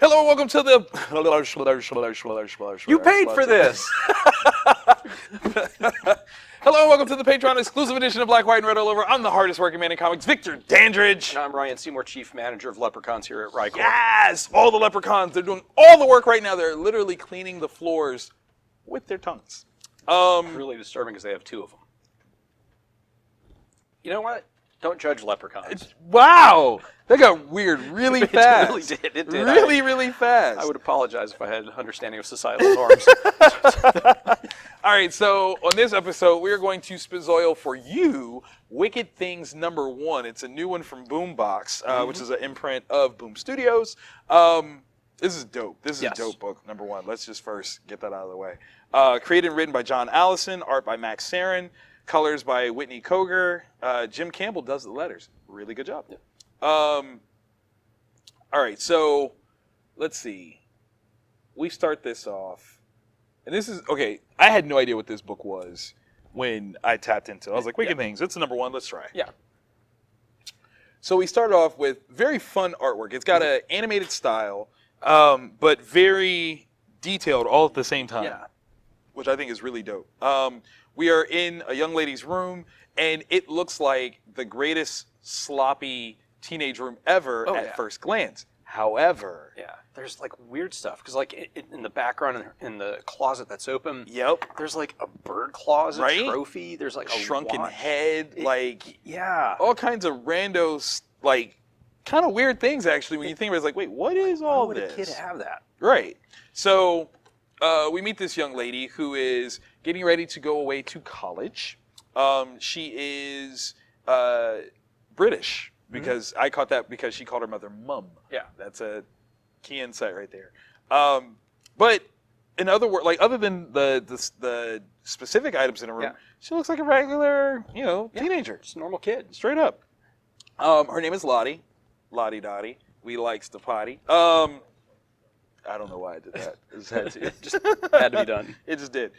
Hello and welcome to the... You paid for this! Hello and welcome to the Patreon exclusive edition of Black, White, and Red All Over. I'm the hardest working man in comics, Victor Dandridge. And I'm Ryan Seymour, Chief Manager of Leprechauns here at Rycor. Yes! All the leprechauns. They're doing all the work right now. They're literally cleaning the floors with their tongues. Really disturbing because they have two of them. You know what? Don't judge leprechauns. Wow! That got weird really fast. It really did. It did. Really fast. I would apologize if I had an understanding of societal norms. All right, so on this episode, we are going to spazoil for you Wicked Things #1. It's a new one from Boombox, which is an imprint of Boom Studios. This is dope. This is a dope book, #1. Let's just first get that out of the way. Created and written by John Allison, art by Max Sarin, colors by Whitney Koger. Jim Campbell does the letters. Really good job. Yeah. All right, so let's see. We start this off. And this is, okay, I had no idea what this book was when I tapped into it. I was like, Wicked Things, it's a #1, let's try. Yeah. So we started off with very fun artwork. It's got an animated style, but very detailed all at the same time. Yeah. Which I think is really dope. We are in a young lady's room, and it looks like the greatest sloppy teenage room ever at first glance. However, there's like weird stuff because like in the background in the closet that's open, there's like a bird claw as a trophy. There's like a shrunken watch. head, Yeah, all kinds of randos, like kind of weird things actually. When you think about it, it's like, wait, what is all Why this? would a kid have that? Right. So we meet this young lady who is getting ready to go away to college. She is British. Because I caught that because she called her mother Mum. Yeah. That's a key insight right there. But in other words, like other than the specific items in her room, she looks like a regular, teenager. Just a normal kid. Straight up. Her name is Lottie. Lottie Dottie. We likes to potty. I don't know why I did that. It just had to. It just had to be done. It just did.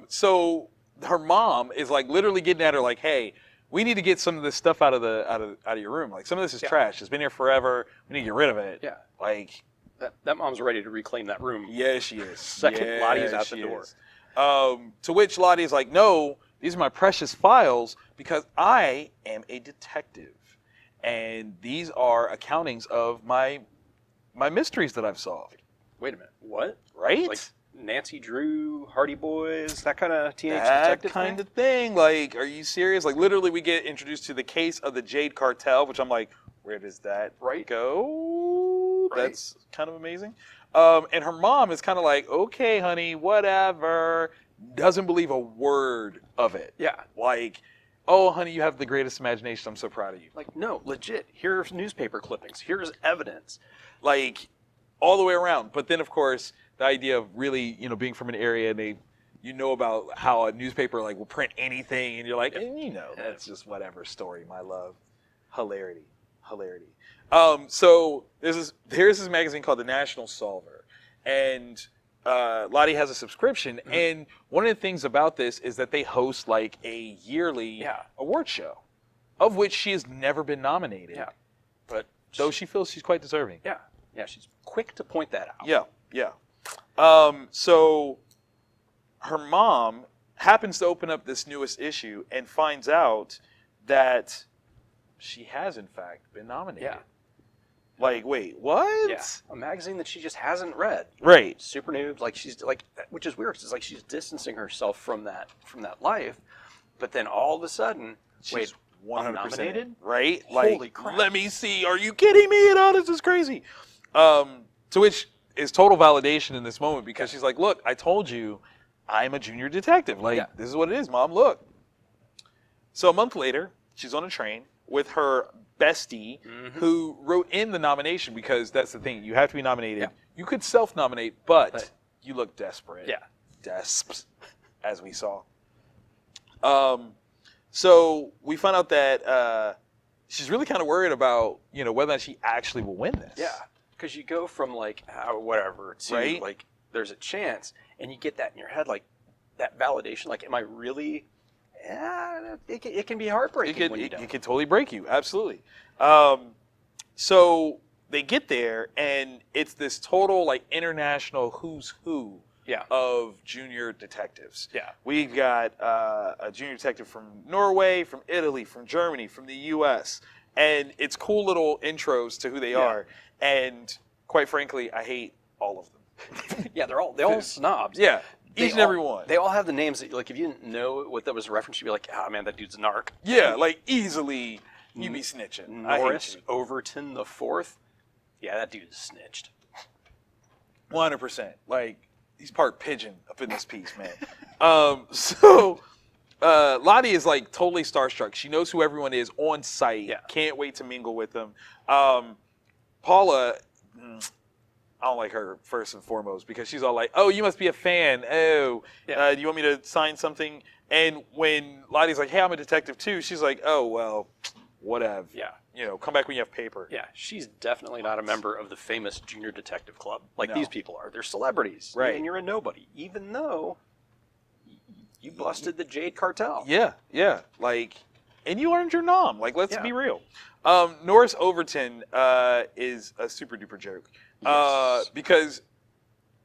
So her mom is like literally getting at her like, hey, we need to get some of this stuff out of your room. Like some of this is trash. It's been here forever. We need to get rid of it. Yeah. Like that mom's ready to reclaim that room. Yeah, she is. Second Lottie's out the door. To which Lottie is like, no, these are my precious files because I am a detective. And these are accountings of my mysteries that I've solved. Wait a minute. What? Right? Like Nancy Drew, Hardy Boys, that kind of teenage detective kind of thing. Like, are you serious? Like, literally, we get introduced to the case of the Jade Cartel, which I'm like, where does that go? Right. That's kind of amazing. And her mom is kind of like, okay, honey, whatever. Doesn't believe a word of it. Yeah. Like, oh, honey, you have the greatest imagination. I'm so proud of you. Like, no, legit. Here's newspaper clippings. Here's evidence. Like, all the way around. But then, of course, the idea of really, being from an area and about how a newspaper like will print anything, and you're like, that's just whatever story, my love. Hilarity. So there's this magazine called The National Solver, and Lottie has a subscription, and one of the things about this is that they host like a yearly award show, of which she has never been nominated. Yeah, but though she feels she's quite deserving. Yeah, she's quick to point that out. Yeah. So her mom happens to open up this newest issue and finds out that she has, in fact, been nominated. Yeah. Like, wait, what? Yeah. A magazine that she just hasn't read. Right. Super new. Like she's like, which is weird. It's like she's distancing herself from that life, but then all of a sudden, she's 100% nominated. Right? Holy like, crap! Let me see. Are you kidding me? This is crazy. To which is total validation in this moment because she's like, look, I told you I'm a junior detective. Like, this is what it is, Mom. Look. So a month later, she's on a train with her bestie who wrote in the nomination because that's the thing. You have to be nominated. Yeah. You could self-nominate, but you look desperate. Yeah. Desps, as we saw. So we found out that she's really kind of worried about, whether or not she actually will win this. Yeah. Because you go from like whatever to like there's a chance, and you get that in your head, like that validation. Like, am I really? Yeah, it can be heartbreaking when you don't. It can totally break you. Absolutely. So they get there, and it's this total like international who's who of junior detectives. Yeah. We've got a junior detective from Norway, from Italy, from Germany, from the U.S., and it's cool little intros to who they are. And quite frankly, I hate all of them. Yeah, they're all snobs. Yeah, each and every one. They all have the names that, like, if you didn't know what that was a reference, you'd be like, man, that dude's a narc. Yeah, like easily you be snitching. Norris Overton the Fourth. Yeah, that dude is snitched. 100%. Like, he's part pigeon up in this piece, man. So Lottie is like totally starstruck. She knows who everyone is on site. Yeah. Can't wait to mingle with them. Paula, I don't like her first and foremost because she's all like, "Oh, you must be a fan. Oh, do you want me to sign something?" And when Lottie's like, "Hey, I'm a detective too," she's like, "Oh, well, whatever. Yeah. Come back when you have paper." Yeah, she's definitely not a member of the famous junior detective club like these people are. They're celebrities, right? And you're a nobody, even though you busted the Jade Cartel. Yeah. Like, and you earned your nom. Like, let's be real. Norris Overton is a super duper joke because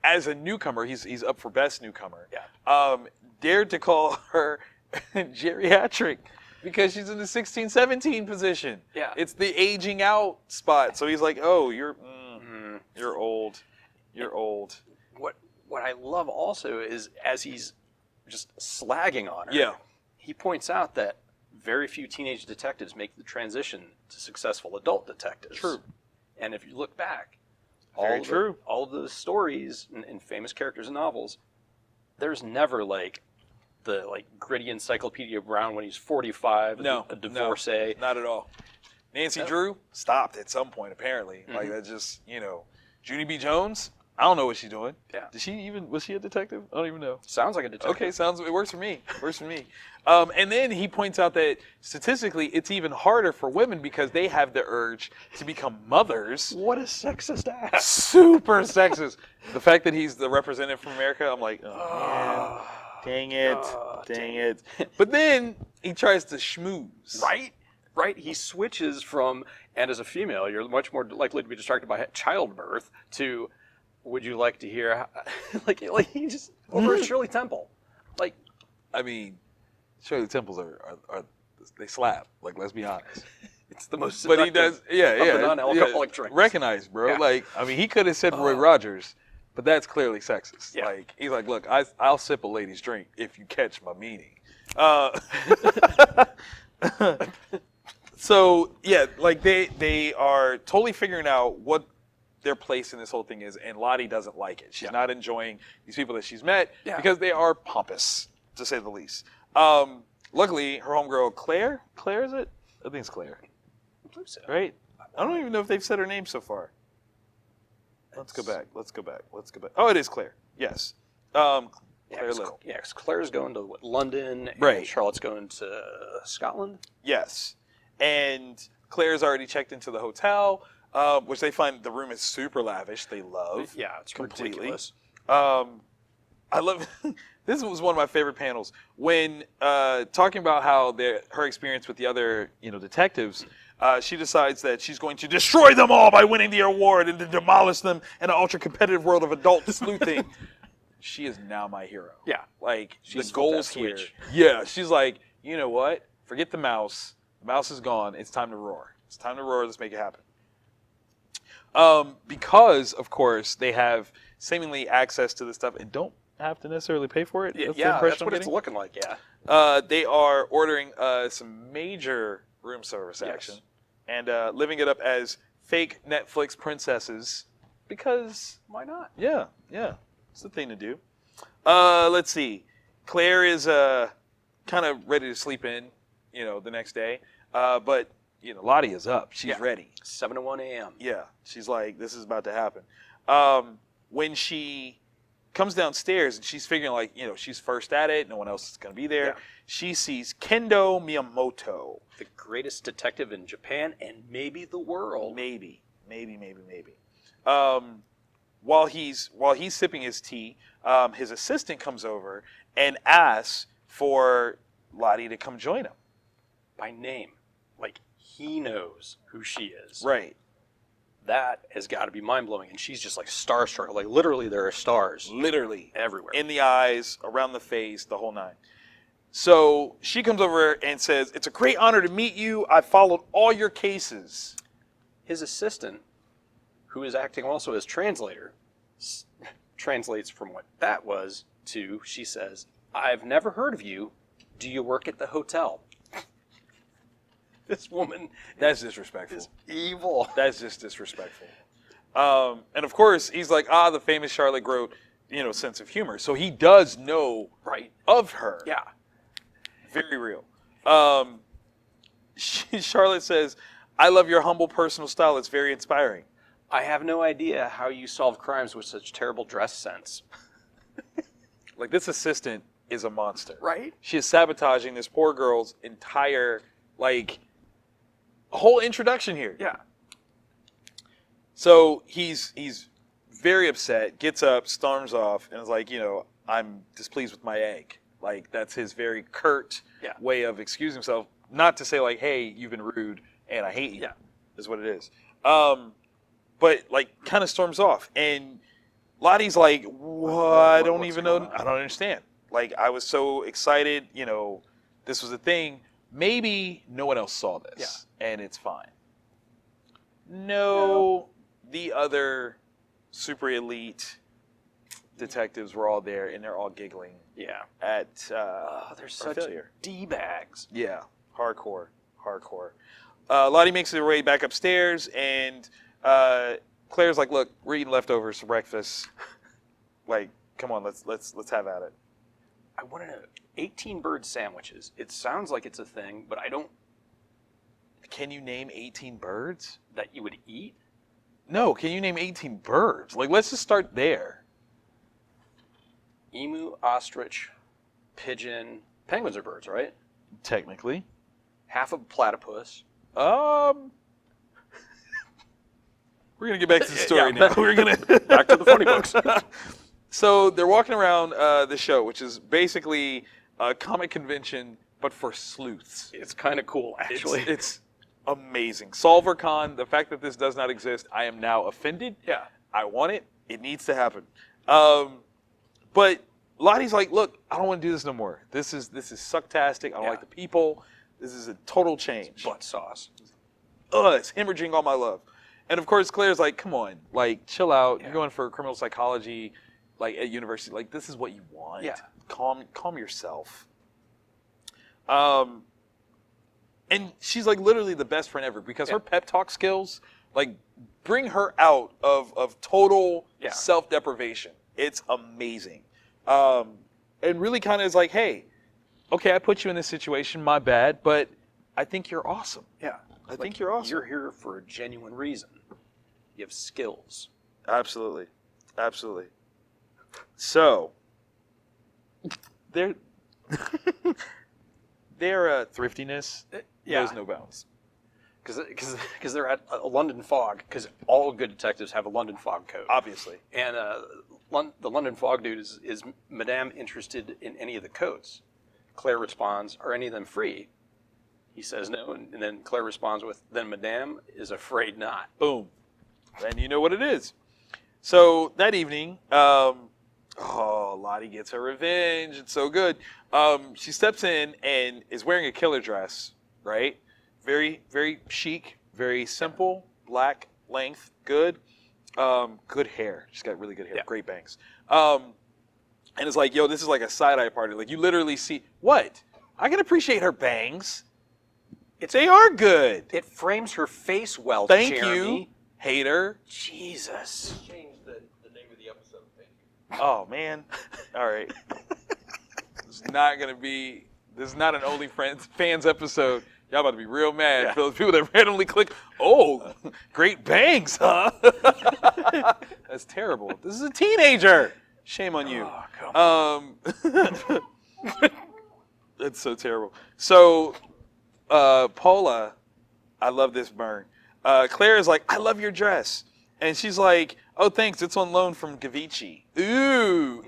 as a newcomer, he's up for best newcomer. Yeah. Dared to call her geriatric because she's in the 16-17 position. Yeah. It's the aging out spot. So he's like, "Oh, you're old. You're old." What I love also is as he's just slagging on her, he points out that very few teenage detectives make the transition to successful adult detectives. True. And if you look back, all of the stories and famous characters in novels, there's never like the gritty Encyclopedia Brown when he's 45, a divorcee. No, not at all. Nancy Drew stopped at some point apparently. Like that just Junie B. Jones. I don't know what she's doing. Yeah. Was she a detective? I don't even know. Sounds like a detective. Okay, it works for me. And then he points out that statistically it's even harder for women because they have the urge to become mothers. What a sexist ass. Super sexist. The fact that he's the representative from America, I'm like, oh man. Dang it. But then he tries to schmooze. Right. He switches from, and as a female, you're much more likely to be distracted by childbirth to, would you like to hear, like he just, over Shirley Temple. Like, I mean, Shirley Temples are they slap. Like, let's be honest. It's the most But he does, of the non-alcoholic drinks. Recognized, bro. Yeah. Like, I mean, he could have said Roy Rogers, but that's clearly sexist. Yeah. Like, he's like, look, I'll sip a lady's drink if you catch my meaning. So, yeah, like, they are totally figuring out what their place in this whole thing is, and Lottie doesn't like it. She's not enjoying these people that she's met because they are pompous, to say the least. Luckily, her homegirl, Claire, is it? I think it's Claire. I believe so. Right? I don't even know if they've said her name so far. Let's go back. Oh, it is Claire. Yes. Claire Little. Yeah, because Claire's going to London, and Right. Charlotte's going to Scotland. Yes. And Claire's already checked into the hotel, which they find the room is super lavish. They love. Yeah, it's completely. ridiculous. I love. This was one of my favorite panels when talking about how her experience with the other detectives. She decides that she's going to destroy them all by winning the award and to demolish them in an ultra-competitive world of adult sleuthing. She is now my hero. Yeah. Like, She's the goals flipped here. that switch. Yeah, she's like, you know what? Forget the mouse. The mouse is gone. It's time to roar. Let's make it happen. Because, of course, they have seemingly access to this stuff and don't have to necessarily pay for it. That's what it's looking like, yeah. They are ordering some major room service action and living it up as fake Netflix princesses because why not? Yeah, it's the thing to do. Let's see. Claire is kind of ready to sleep in, the next day, but Lottie is up. She's ready. 7:01 a.m. Yeah, she's like, this is about to happen. When she comes downstairs and she's figuring like, she's first at it, no one else is going to be there. Yeah. She sees Kendo Miyamoto. The greatest detective in Japan and maybe the world. Maybe. While he's sipping his tea, his assistant comes over and asks for Lottie to come join him. By name. Like, he knows who she is. Right. That has got to be mind-blowing. And she's just like starstruck. Like, literally, there are stars. Literally. Everywhere. In the eyes, around the face, the whole nine. So she comes over and says, "It's a great honor to meet you. I followed all your cases." His assistant, who is acting also as translator, translates from what that was to, she says, "I've never heard of you. Do you work at the hotel?" This woman That's disrespectful. is evil. That's just disrespectful. And of course, he's like, the famous Charlotte Grote, sense of humor. So he does know Right. of her. Yeah. Very real. Charlotte says, "I love your humble personal style. It's very inspiring." I have no idea how you solve crimes with such terrible dress sense. Like, this assistant is a monster. Right? She is sabotaging this poor girl's entire, whole introduction here. Yeah. So he's very upset, gets up, storms off, and is like, "I'm displeased with my egg." Like, that's his very curt way of excusing himself. Not to say, like, "Hey, you've been rude and I hate you," is what it is. But, kind of storms off. And Lottie's like, "What? I don't even know. I don't understand. Like, I was so excited, this was a thing. Maybe no one else saw this, and it's fine." No, the other super elite detectives were all there, and they're all giggling at they're such failure. D-bags. Yeah, hardcore. Lottie makes her way back upstairs, and Claire's like, "Look, we're eating leftovers for breakfast. Like, come on, let's have at it." I want to know, 18 bird sandwiches. It sounds like it's a thing, but I don't... Can you name 18 birds? That you would eat? No, can you name 18 birds? Like, let's just start there. Emu, ostrich, pigeon. Penguins are birds, right? Technically. Half of a platypus. We're going to get back to the story Yeah, now. We're gonna Back to the funny books. So they're walking around the show, which is basically a comic convention, but for sleuths. It's kind of cool, actually. It's amazing. SolverCon, the fact that this does not exist, I am now offended. Yeah. I want it. It needs to happen. But Lottie's like, "Look, I don't want to do this no more. This is sucktastic. I don't like the people. This is a total change. Butt sauce. It's hemorrhaging all my love." And of course, Claire's like, "Come on, chill out. Yeah. You're going for criminal psychology, at university. This is what you want. Yeah. Calm yourself." And she's literally the best friend ever because her pep talk skills, bring her out of total self-deprivation. It's amazing. And really kind of is like, "Hey, okay, I put you in this situation, my bad, but I think you're awesome. Yeah. I think you're awesome. You're here for a genuine reason. You have skills." Absolutely. So, their thriftiness knows no bounds. Because they're at a London fog, because all good detectives have a London fog code. Obviously. And the London fog dude is Madame interested in any of the codes? Claire responds, "Are any of them free?" He says no, and then Claire responds with, "Then Madame is afraid not." Boom. And you know what it is. So that evening, Lottie gets her revenge. It's so good. She steps in and is wearing a killer dress, right? Very, very chic, very simple, black, length, good. Good hair. She's got really good hair, great bangs. And it's like, yo, this is like a side-eye party. You literally see, what? I can appreciate her bangs. They are good. It frames her face well, Thank Jeremy. you, hater. Jesus. Change the name of the episode. Thank you. Oh, man. All right. This is not an OnlyFans episode. Y'all about to be real mad for those people that randomly click, "Oh, great bangs, huh?" That's terrible. This is a teenager. Shame on you. Oh, come on. That's so terrible. So, Paula, I love this burn. Claire is like, "I love your dress." And she's like, "Oh, thanks. It's on loan from Gavici." Ooh.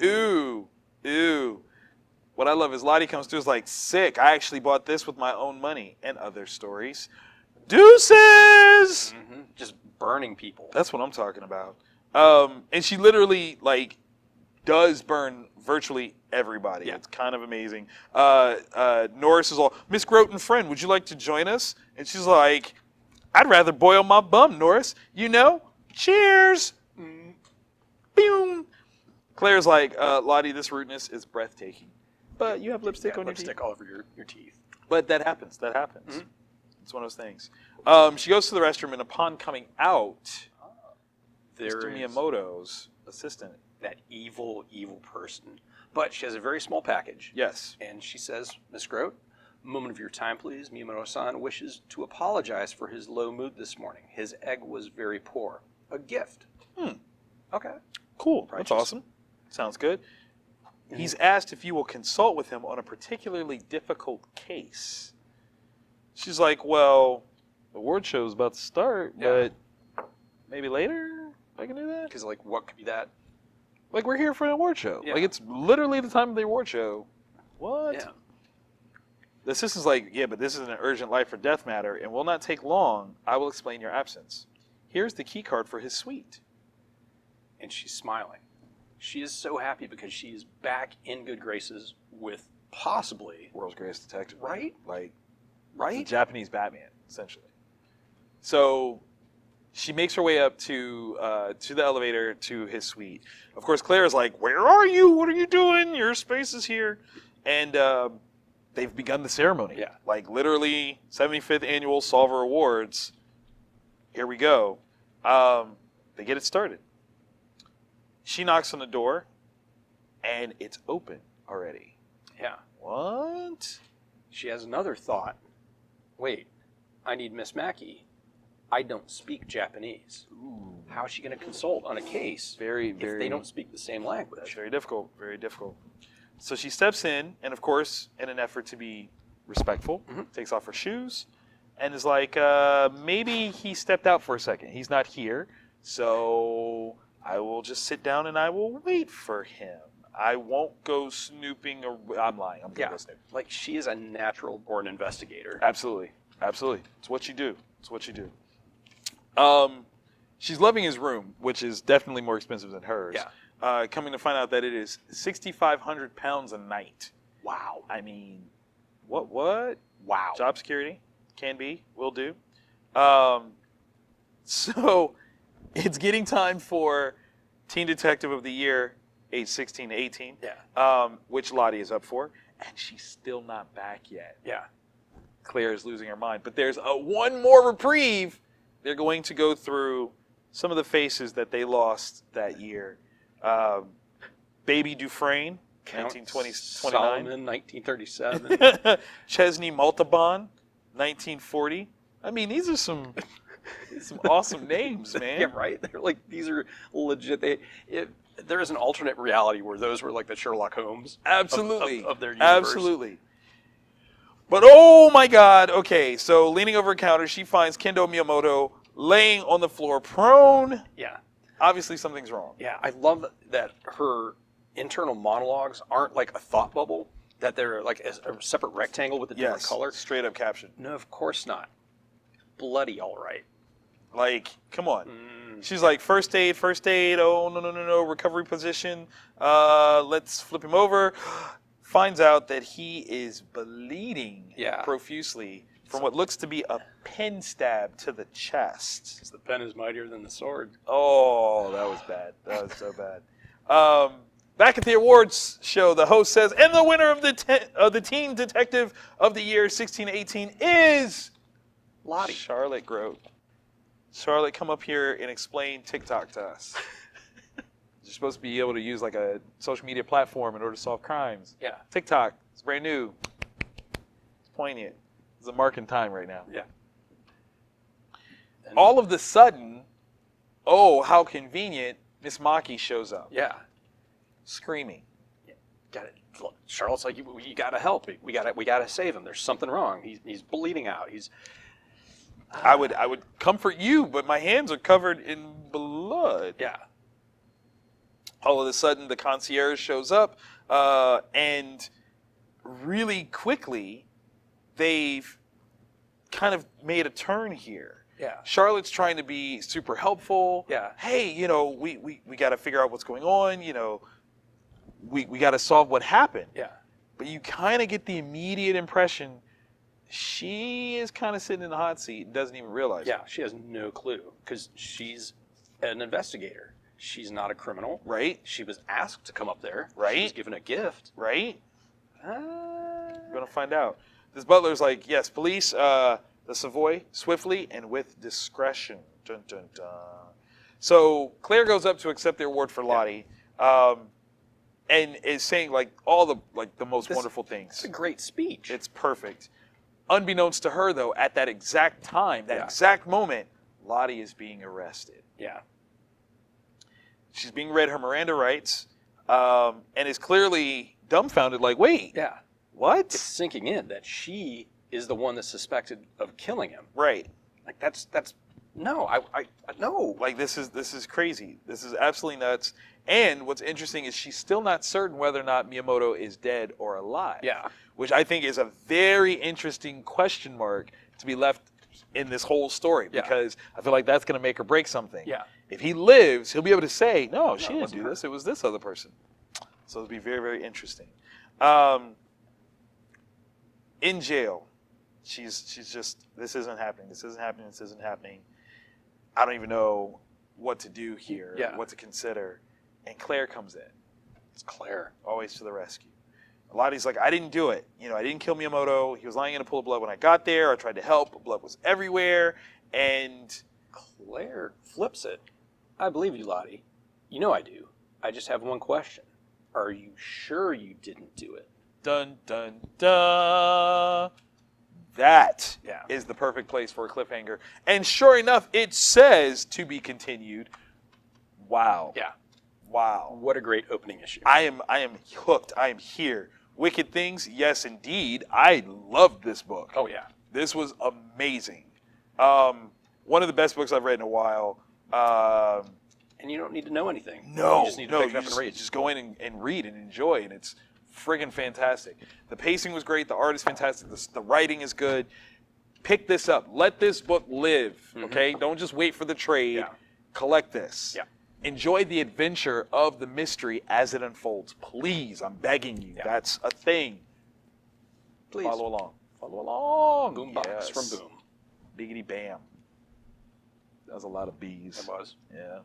What I love is Lottie comes through is like, "Sick. I actually bought this with my own money," and other stories. Deuces! Just burning people. That's what I'm talking about. And she literally, like, does burn virtually everybody. Yeah. It's kind of amazing. Norris is all, Miss Grote and friend, would you like to join us? And she's like, I'd rather boil my bum, Norris. You know? Cheers! Boom! Claire's like, Lottie, this rudeness is breathtaking. But you have lipstick on lipstick your teeth. all over your teeth. But that happens. That happens. It's one of those things. She goes to the restroom, and upon coming out, There Mr. is Miyamoto's assistant. that evil, evil person. But she has a very small package. Yes. And she says, Miss Grote, a moment of your time, please. Miyamoto-san wishes to apologize for his low mood this morning. His egg was very poor. A gift. Okay. Cool. Righteous. That's awesome. Sounds good. He's asked if you will consult with him on a particularly difficult case. She's like, well, the award show's about to start, but maybe later I can do that? Because, like, what could be that? Like, we're here for an award show. Yeah. Like, it's literally the time of the award show. What? Yeah. The assistant's like, yeah, but this is an urgent life or death matter and will not take long. I will explain your absence. Here's the key card for his suite. And she's smiling. She is so happy because she is back in good graces with possibly, World's greatest detective. right? Like, the Right? Japanese Batman, essentially. So she makes her way up to the elevator to his suite. Of course, Claire is like, where are you? What are you doing? Your space is here. And they've begun the ceremony. Yeah. Like, literally, 75th Annual Solver Awards. Here we go. They get it started. She knocks on the door, and it's open already. Yeah. What? She has another thought. Wait, I need Miss Mackey. I don't speak Japanese. Ooh. How is she going to consult on a case Very, if very... they don't speak the same language? That's very difficult. Very difficult. So she steps in, and of course, in an effort to be respectful, takes off her shoes, and is like, maybe he stepped out for a second. He's not here, so I will just sit down and I will wait for him. I won't go snooping. I'm lying. I'm going to go snoop. Like, she is a natural-born investigator. Absolutely. Absolutely. It's what you do. It's what you do. She's loving his room, which is definitely more expensive than hers. Yeah. Coming to find out that it is 6,500 pounds a night. Wow. I mean, what? Wow. Job security can be, will do. So it's getting time for Teen Detective of the Year, age 16 to 18. Yeah. Which Lottie is up for, and she's still not back yet. Yeah. Claire is losing her mind, but there's one more reprieve. They're going to go through some of the faces that they lost that year. Baby Dufresne, Count 1929. Solomon, 1937. Chesney Maltabon, 1940. I mean, these are some awesome names, man. Yeah, right? They're like, these are legit. There is an alternate reality where those were like the Sherlock Holmes Absolutely. of their universe. Absolutely. But oh my God, okay, so leaning over a counter, she finds Kendo Miyamoto laying on the floor, prone. Yeah. Obviously something's wrong. Yeah, I love that her internal monologues aren't like a thought bubble, that they're like a separate rectangle with a different color. Straight up caption. No, of course not. Bloody all right. Like, come on. She's like, first aid, oh, no, recovery position, let's flip him over. Finds out that he is bleeding profusely from what looks to be a pen stab to the chest. Because the pen is mightier than the sword. Oh, that was bad. That was so bad. Back at the awards show, the host says, and the winner of the Teen Detective of the Year 16 to 18 is Lottie. Charlotte Grote. Charlotte, come up here and explain TikTok to us. You're supposed to be able to use like a social media platform in order to solve crimes. Yeah. TikTok, it's brand new. It's poignant. It's a mark in time right now. Yeah. All of the sudden, oh, how convenient, Miss Maki shows up. Yeah. Screaming. Got it. Charlotte's like, you got to help. We got to save him. There's something wrong. He's bleeding out. I would comfort you, but my hands are covered in blood. Yeah. All of a sudden, the concierge shows up, and really quickly, they've kind of made a turn here. Yeah. Charlotte's trying to be super helpful. Yeah. Hey, we got to figure out what's going on. We got to solve what happened. Yeah. But you kind of get the immediate impression she is kind of sitting in the hot seat and doesn't even realize Yeah, she has no clue because she's an investigator. She's not a criminal. Right? She was asked to come up there. Right. She was given a gift. Right? We're going to find out. This butler's like, yes, police, the Savoy, swiftly and with discretion. Dun, dun, dun. So Claire goes up to accept the award for Lottie. And is saying all the most wonderful things. It's a great speech. It's perfect. Unbeknownst to her, though, at that exact time, that exact moment, Lottie is being arrested. Yeah. She's being read her Miranda rights, and is clearly dumbfounded. Like, wait, what? It's sinking in that she is the one that's suspected of killing him. Right. Like that's no, I no. Like this is crazy. This is absolutely nuts. And what's interesting is she's still not certain whether or not Miyamoto is dead or alive. Yeah. Which I think is a very interesting question mark to be left in this whole story, because I feel like that's going to make or break something. Yeah. If he lives, he'll be able to say, no, she it didn't wasn't do her. this. It was this other person. So it'll be very, very interesting. In jail, she's just, this isn't happening. This isn't happening. This isn't happening. I don't even know what to do here, what to consider. And Claire comes in. It's Claire. Always to the rescue. Lottie's like, I didn't do it. I didn't kill Miyamoto. He was lying in a pool of blood when I got there. I tried to help, but blood was everywhere. And Claire flips it. I believe you, Lottie. You know I do. I just have one question. Are you sure you didn't do it? dun, dun, dun. That is the perfect place for a cliffhanger. And sure enough, it says to be continued. Wow. Yeah. Wow. What a great opening issue. I am hooked. I am here. Wicked Things, yes indeed. I loved this book. Oh yeah. This was amazing. One of the best books I've read in a while. And you don't need to know anything. No, You just need to pick it up and read. just go in and read and enjoy, and it's friggin' fantastic. The pacing was great. The art is fantastic. The writing is good. Pick this up. Let this book live, okay? Don't just wait for the trade. Yeah. Collect this. Yeah. Enjoy the adventure of the mystery as it unfolds. Please, I'm begging you. Yeah. That's a thing. Please. Follow along. Follow along. Boombox Yes. from Boom. Biggity bam. That was a lot of bees. It was. Yeah.